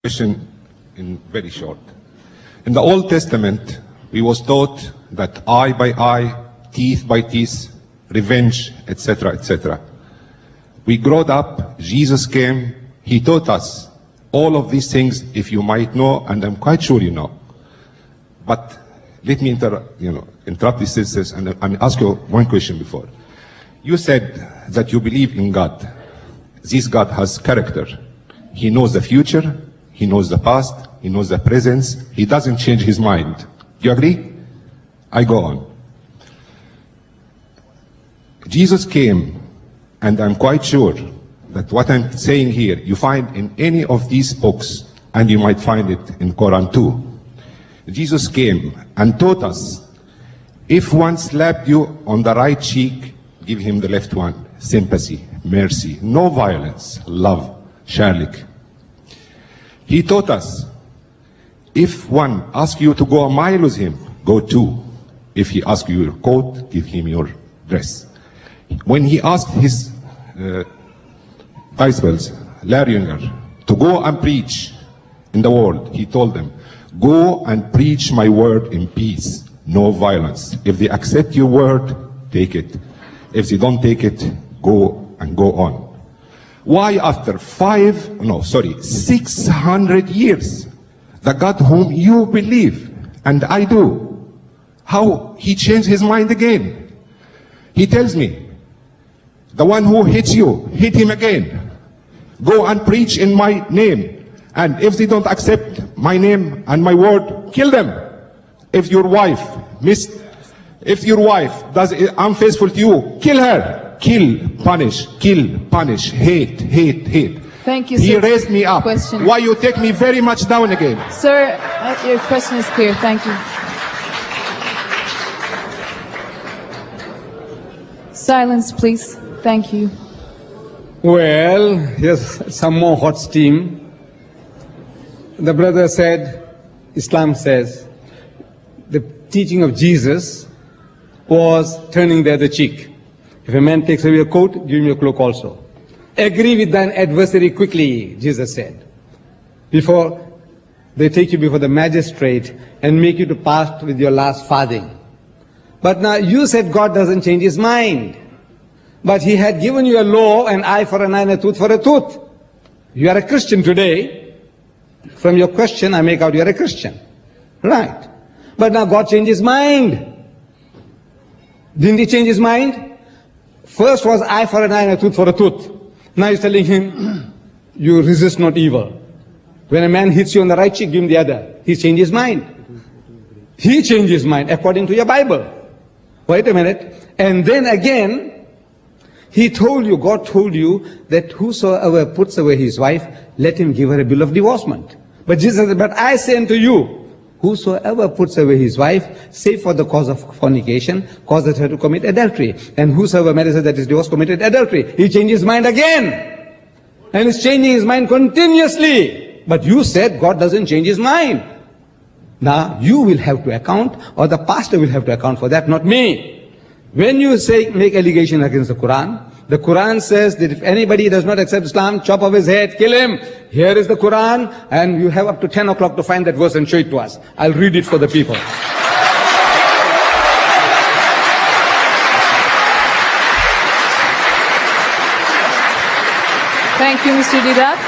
Question in very short. In the Old Testament, we was taught that eye by eye, teeth by teeth, revenge, etc., etc. We growed up, Jesus came, he taught us all of these things, if you might know, and I'm quite sure you know. But let me interrupt these sisters and ask you one question before. You said that you believe in God. This God has character. He knows the future, he knows the past, he knows the present, he doesn't change his mind. Do you agree? I go on. Jesus came, and I'm quite sure that what I'm saying here, you find in any of these books, and you might find it in Quran too. Jesus came and taught us, if one slapped you on the right cheek, give him the left one. Sympathy, mercy, no violence, love, shalik. He taught us, if one asks you to go a mile with him, go 2. If he asks you your coat, give him your dress. When he asked his disciples, Larry Younger, to go and preach in the world, he told them, go and preach my word in peace, no violence. If they accept your word, take it. If they don't take it, go and go on. Why after 600 years, the God whom you believe, and I do, how he changed his mind again? He tells me, the one who hits you, hit him again. Go and preach in my name. And if they don't accept my name and my word, kill them. If your wife does unfaithful to you, kill her. Kill, punish, hate, hate, hate. Thank you, He sir. raised me up. Question. Why you take me very much down again? Sir, your question is clear. Thank you. Silence, please. Thank you. Well, here's some more hot steam. The brother said, Islam says, the teaching of Jesus was turning the other cheek. If a man takes away your coat, give him your cloak also. Agree with thine adversary quickly, Jesus said, before they take you before the magistrate and make you to part with your last farthing. But now you said God doesn't change his mind. But he had given you a law, an eye for an eye and a tooth for a tooth. You are a Christian today. From your question, I make out you are a Christian. Right. But now God changed his mind. Didn't he change his mind? First was eye for an eye and a tooth for a tooth. Now he's telling him, you resist not evil. When a man hits you on the right cheek, give him the other. He changed his mind. He changed his mind according to your Bible. Wait a minute. And then again, he told you, God told you that whosoever puts away his wife, let him give her a bill of divorcement. But Jesus said, but I say unto you, whosoever puts away his wife, save for the cause of fornication, causes her to commit adultery. And whosoever marries her that is divorced committed adultery. He changed his mind again. And he's changing his mind continuously. But you said God doesn't change his mind. Now you will have to account, or the pastor will have to account for that, not me. When you say, make allegation against the Quran says that if anybody does not accept Islam, chop off his head, kill him. Here is the Quran, and you have up to 10 o'clock to find that verse and show it to us. I'll read it for the people. Thank you, Mr. Didat.